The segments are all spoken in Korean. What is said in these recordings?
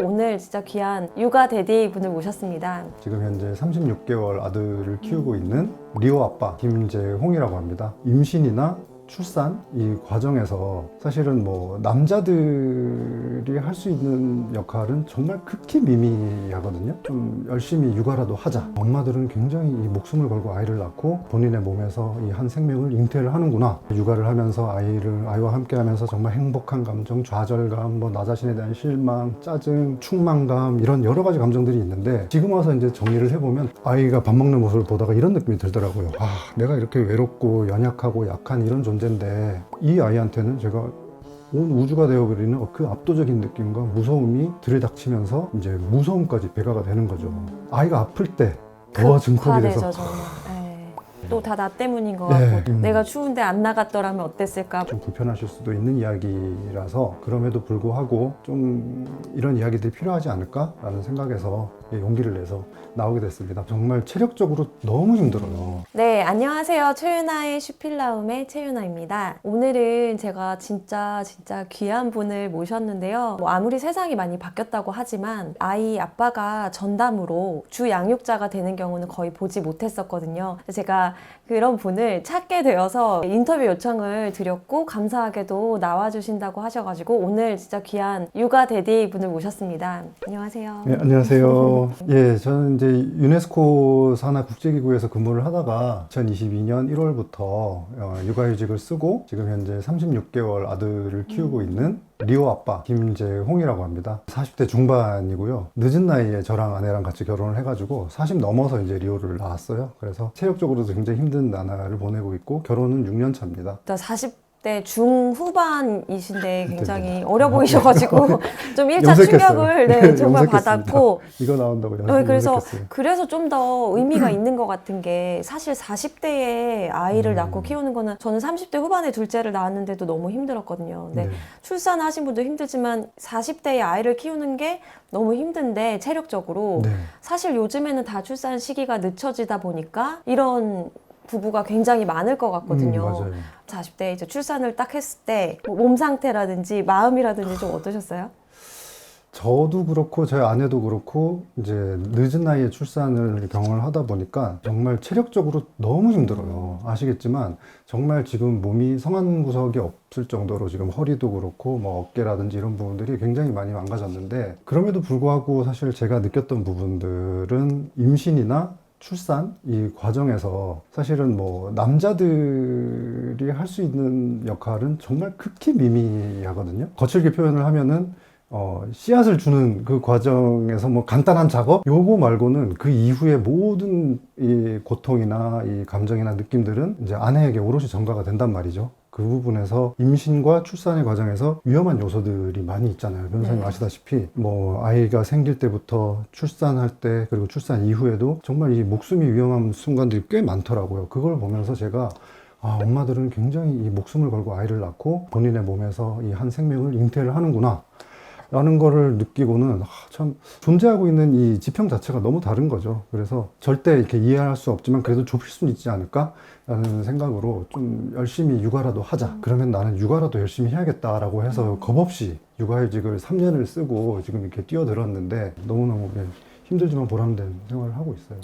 오늘 진짜 귀한 육아 대디 분을 모셨습니다. 지금 현재 36개월 아들을 키우고 있는 리오 아빠 김재홍이라고 합니다. 임신이나 출산 이 과정에서 사실은 뭐 남자들이 할 수 있는 역할은 정말 극히 미미하거든요. 좀 열심히 육아라도 하자. 엄마들은 굉장히 이 목숨을 걸고 아이를 낳고 본인의 몸에서 이 한 생명을 잉태를 하는구나. 육아를 하면서 아이와 함께 하면서 정말 행복한 감정, 좌절감, 뭐 나 자신에 대한 실망, 짜증, 충만감 이런 여러 가지 감정들이 있는데 지금 와서 이제 정리를 해보면 아이가 밥 먹는 모습을 보다가 이런 느낌이 들더라고요. 아, 내가 이렇게 외롭고 연약하고 약한 이런 존재인데 이 아이한테는 제가 온 우주가 되어버리는 그 압도적인 느낌과 무서움이 들이닥치면서 이제 무서움까지 배가가 되는 거죠. 아이가 아플 때 더 증폭이 돼서 또 다 나 때문인 것 네, 같고 내가 추운데 안 나갔더라면 어땠을까. 좀 불편하실 수도 있는 이야기라서 그럼에도 불구하고 좀 이런 이야기들이 필요하지 않을까라는 생각에서 용기를 내서 나오게 됐습니다. 정말 체력적으로 너무 힘들어요. 네, 안녕하세요. 최윤아의 슈필라움의 최윤아입니다. 오늘은 제가 진짜 귀한 분을 모셨는데요. 뭐 아무리 세상이 많이 바뀌었다고 하지만 아이 아빠가 전담으로 주 양육자가 되는 경우는 거의 보지 못했었거든요. 제가 그런 분을 찾게 되어서 인터뷰 요청을 드렸고 감사하게도 나와주신다고 하셔가지고 오늘 진짜 귀한 육아 대디 분을 모셨습니다. 안녕하세요. 네, 안녕하세요. 예, 저는 이제 유네스코 산하 국제기구에서 근무를 하다가 2022년 1월부터 육아휴직을 쓰고 지금 현재 36개월 아들을 키우고 있는 리오 아빠 김재홍이라고 합니다. 40대 중반이고요. 늦은 나이에 저랑 아내랑 같이 결혼을 해가지고 40 넘어서 이제 리오를 낳았어요. 그래서 체력적으로도 굉장히 힘든 나날을 보내고 있고 결혼은 6년 차입니다. 40대 중후반이신데 굉장히 어려 보이셔가지고 좀 1차 염색했어요. 충격을 정말 염색했습니다. 받았고 이거 나온다고 그래서 좀 더 의미가 있는 것 같은 게 사실 40대에 아이를 낳고 키우는 거는 저는 30대 후반에 둘째를 낳았는데도 너무 힘들었거든요. 근데 네. 출산하신 분도 힘들지만 40대에 아이를 키우는 게 너무 힘든데 체력적으로 네. 사실 요즘에는 다 출산 시기가 늦춰지다 보니까 이런 부부가 굉장히 많을 것 같거든요. 맞아요. 40대 이제 출산을 딱 했을 때 몸 상태라든지 마음이라든지 좀 어떠셨어요? 저도 그렇고 저희 아내도 그렇고 이제 늦은 나이에 출산을 경험을 하다 보니까 정말 체력적으로 너무 힘들어요. 아시겠지만 정말 지금 몸이 성한 구석이 없을 정도로 지금 허리도 그렇고 뭐 어깨라든지 이런 부분들이 굉장히 많이 망가졌는데 그럼에도 불구하고 사실 제가 느꼈던 부분들은 임신이나 출산 이 과정에서 사실은 뭐 남자들이 할 수 있는 역할은 정말 극히 미미하거든요. 거칠게 표현을 하면은 씨앗을 주는 그 과정에서 뭐 간단한 작업? 요거 말고는 그 이후에 모든 이 고통이나 이 감정이나 느낌들은 이제 아내에게 오롯이 전가가 된단 말이죠. 그 부분에서 임신과 출산의 과정에서 위험한 요소들이 많이 있잖아요. 변호사님 아시다시피 뭐 아이가 생길 때부터 출산할 때 그리고 출산 이후에도 정말 이 목숨이 위험한 순간들이 꽤 많더라고요. 그걸 보면서 제가 엄마들은 굉장히 이 목숨을 걸고 아이를 낳고 본인의 몸에서 이 한 생명을 잉태를 하는구나 라는 거를 느끼고는 참 존재하고 있는 이 지평 자체가 너무 다른 거죠. 그래서 절대 이렇게 이해할 수 없지만 그래도 좁힐 수는 있지 않을까 라는 생각으로 좀 열심히 육아라도 하자. 그러면 나는 육아라도 열심히 해야겠다라고 해서 겁없이 육아휴직을 3년을 쓰고 지금 이렇게 뛰어들었는데 너무너무 힘들지만 보람된 생활을 하고 있어요.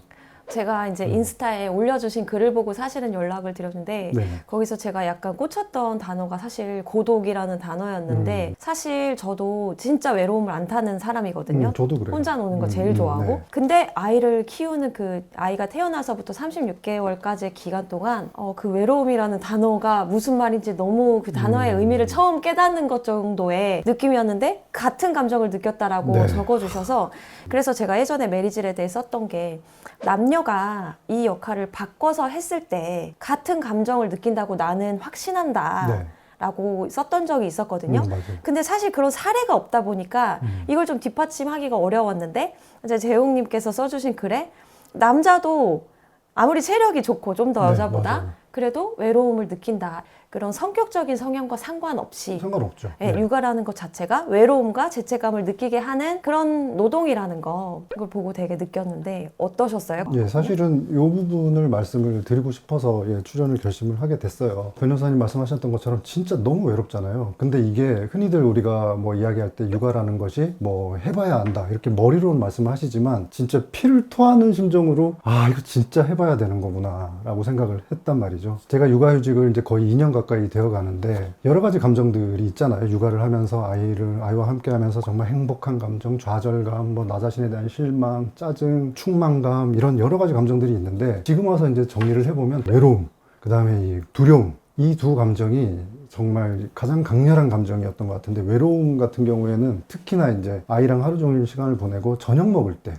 제가 이제 인스타에 올려주신 글을 보고 사실은 연락을 드렸는데 네. 거기서 제가 약간 꽂혔던 단어가 사실 고독이라는 단어였는데 사실 저도 진짜 외로움을 안 타는 사람이거든요. 저도 그래요. 혼자 노는 거 제일 좋아하고 네. 근데 아이를 키우는 그 아이가 태어나서부터 36개월까지의 기간 동안 그 외로움이라는 단어가 무슨 말인지 너무 그 단어의 의미를 처음 깨닫는 것 정도의 느낌이었는데 같은 감정을 느꼈다라고 네. 적어주셔서 그래서 제가 예전에 메리질에 대해 썼던 게 남녀가 이 역할을 바꿔서 했을 때 같은 감정을 느낀다고 나는 확신한다. 네. 라고 썼던 적이 있었거든요. 맞아요. 근데 사실 그런 사례가 없다 보니까 이걸 좀 뒷받침하기가 어려웠는데 이제 재홍님께서 써주신 글에 남자도 아무리 체력이 좋고 좀 더 네, 여자보다 맞아요. 그래도 외로움을 느낀다. 그런 성격적인 성향과 상관없이 상관없죠. 예, 네. 육아라는 것 자체가 외로움과 죄책감을 느끼게 하는 그런 노동이라는 거, 그걸 보고 되게 느꼈는데 어떠셨어요? 예, 사실은 이 부분을 말씀을 드리고 싶어서 출연을 결심을 하게 됐어요. 변호사님 말씀하셨던 것처럼 진짜 너무 외롭잖아요. 근데 이게 흔히들 우리가 뭐 이야기할 때 육아라는 것이 뭐 해봐야 한다 이렇게 머리로는 말씀하시지만 진짜 피를 토하는 심정으로 아 이거 진짜 해봐야 되는 거구나 라고 생각을 했단 말이죠. 제가 육아휴직을 이제 거의 2년 가까이 되어 가는데 여러 가지 감정들이 있잖아요. 육아를 하면서 아이와 함께 하면서 정말 행복한 감정, 좌절감, 뭐 나 자신에 대한 실망, 짜증, 충만감 이런 여러 가지 감정들이 있는데 지금 와서 이제 정리를 해보면 외로움, 그 다음에 이 두려움, 이 두 감정이 정말 가장 강렬한 감정이었던 것 같은데 외로움 같은 경우에는 특히나 이제 아이랑 하루 종일 시간을 보내고 저녁 먹을 때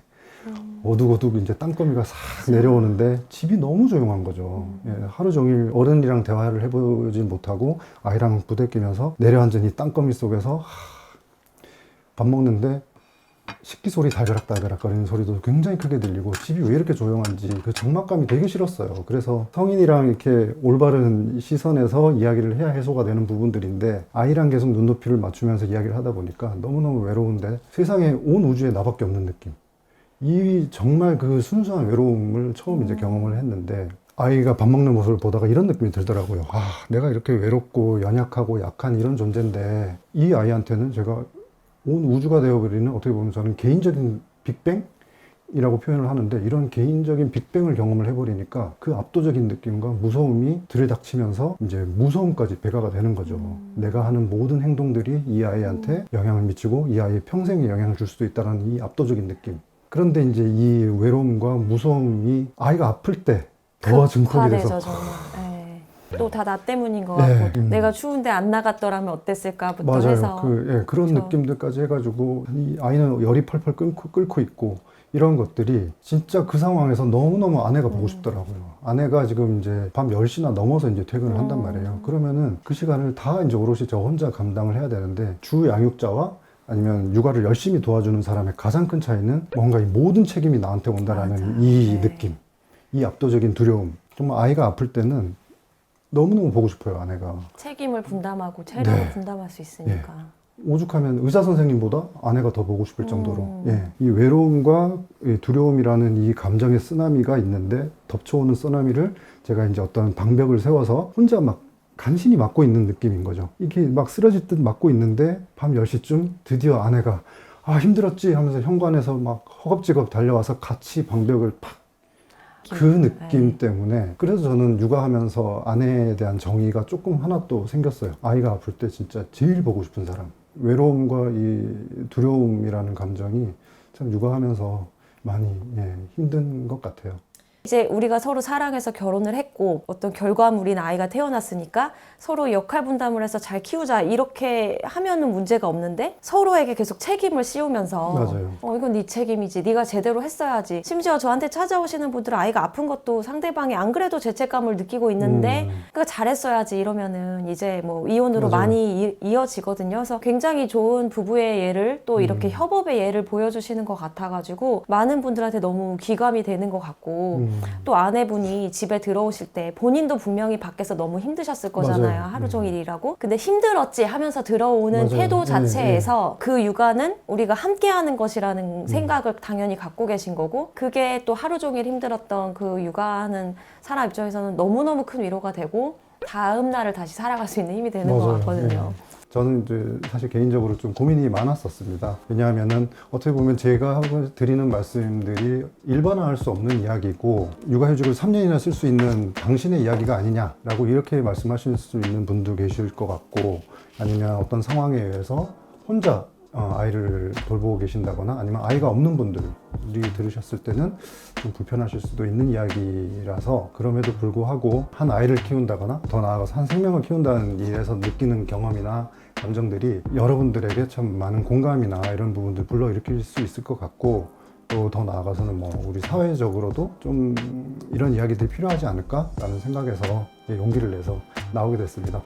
어둑어둑 이제 땅거미가 싹 내려오는데 집이 너무 조용한 거죠. 예, 하루 종일 어른이랑 대화를 해보지 못하고 아이랑 부대끼면서 내려앉은 이 땅거미 속에서 밥 먹는데 식기 소리 달벼락달벼락 거리는 소리도 굉장히 크게 들리고 집이 왜 이렇게 조용한지 그 적막감이 되게 싫었어요. 그래서 성인이랑 이렇게 올바른 시선에서 이야기를 해야 해소가 되는 부분들인데 아이랑 계속 눈높이를 맞추면서 이야기를 하다 보니까 너무너무 외로운데 세상에 온 우주에 나밖에 없는 느낌. 이 정말 그 순수한 외로움을 처음 이제 경험을 했는데 아이가 밥 먹는 모습을 보다가 이런 느낌이 들더라고요. 아, 내가 이렇게 외롭고 연약하고 약한 이런 존재인데 이 아이한테는 제가 온 우주가 되어버리는 어떻게 보면 저는 개인적인 빅뱅이라고 표현을 하는데 이런 개인적인 빅뱅을 경험을 해버리니까 그 압도적인 느낌과 무서움이 들이닥치면서 이제 무서움까지 배가가 되는 거죠. 내가 하는 모든 행동들이 이 아이한테 영향을 미치고 이 아이의 평생에 영향을 줄 수도 있다는 이 압도적인 느낌. 그런데 이제 이 외로움과 무서움이 아이가 아플 때 더 증폭이 돼서 극화되죠, 정말. 또 다 나 때문인 것 예, 같고 내가 추운데 안 나갔더라면 어땠을까부터 맞아요. 해서 그런 그쵸. 느낌들까지 해가지고 이 아이는 열이 펄펄 끓고 있고 이런 것들이 진짜 그 상황에서 너무너무 아내가 보고 싶더라고요. 아내가 지금 이제 밤 10시나 넘어서 이제 퇴근을 한단 말이에요. 그러면은 그 시간을 다 이제 오롯이 저 혼자 감당을 해야 되는데 주 양육자와 아니면 육아를 열심히 도와주는 사람의 가장 큰 차이는 뭔가 이 모든 책임이 나한테 온다라는 맞아. 이 느낌, 이 압도적인 두려움. 정말 아이가 아플 때는 너무너무 보고 싶어요, 아내가. 책임을 분담하고 체력을 네. 분담할 수 있으니까. 오죽하면 의사 선생님보다 아내가 더 보고 싶을 정도로 이 외로움과 이 두려움이라는 이 감정의 쓰나미가 있는데 덮쳐오는 쓰나미를 제가 이제 어떤 방벽을 세워서 혼자 막 간신히 막고 있는 느낌인 거죠. 이게 막 쓰러질 듯 막고 있는데 밤 10시쯤 드디어 아내가 아 힘들었지 하면서 현관에서 막 허겁지겁 달려와서 같이 방벽을 팍 그 느낌 때문에 그래서 저는 육아하면서 아내에 대한 정의가 조금 하나 또 생겼어요. 아이가 아플 때 진짜 제일 보고 싶은 사람. 외로움과 이 두려움이라는 감정이 참 육아하면서 많이 힘든 것 같아요. 이제 우리가 서로 사랑해서 결혼을 했고 어떤 결과물인 아이가 태어났으니까 서로 역할 분담을 해서 잘 키우자 이렇게 하면은 문제가 없는데 서로에게 계속 책임을 씌우면서 맞아요. 이건 네 책임이지 네가 제대로 했어야지. 심지어 저한테 찾아오시는 분들은 아이가 아픈 것도 상대방이 안 그래도 죄책감을 느끼고 있는데 그거 잘했어야지 이러면은 이제 뭐 이혼으로 맞아요. 많이 이어지거든요. 그래서 굉장히 좋은 부부의 예를 또 이렇게 협업의 예를 보여주시는 것 같아가지고 많은 분들한테 너무 귀감이 되는 것 같고 또 아내분이 집에 들어오실 때 본인도 분명히 밖에서 너무 힘드셨을 거잖아요. 맞아요. 하루 종일 일하고. 근데 힘들었지 하면서 들어오는 맞아요. 태도 예, 자체에서 그 육아는 우리가 함께하는 것이라는 생각을 당연히 갖고 계신 거고 그게 또 하루 종일 힘들었던 그 육아하는 사람 입장에서는 너무너무 큰 위로가 되고 다음 날을 다시 살아갈 수 있는 힘이 되는 것 맞아요. 같거든요. 저는 이제 사실 개인적으로 좀 고민이 많았었습니다. 왜냐하면은 어떻게 보면 제가 하고 드리는 말씀들이 일반화할 수 없는 이야기고 육아휴직을 3년이나 쓸 수 있는 당신의 이야기가 아니냐라고 이렇게 말씀하실 수 있는 분도 계실 것 같고 아니면 어떤 상황에 의해서 혼자 아이를 돌보고 계신다거나 아니면 아이가 없는 분들이 들으셨을 때는 좀 불편하실 수도 있는 이야기라서 그럼에도 불구하고 한 아이를 키운다거나 더 나아가서 한 생명을 키운다는 일에서 느끼는 경험이나 감정들이 여러분들에게 참 많은 공감이나 이런 부분들 불러일으킬 수 있을 것 같고 또 더 나아가서는 뭐 우리 사회적으로도 좀 이런 이야기들이 필요하지 않을까라는 생각에서 용기를 내서 나오게 됐습니다.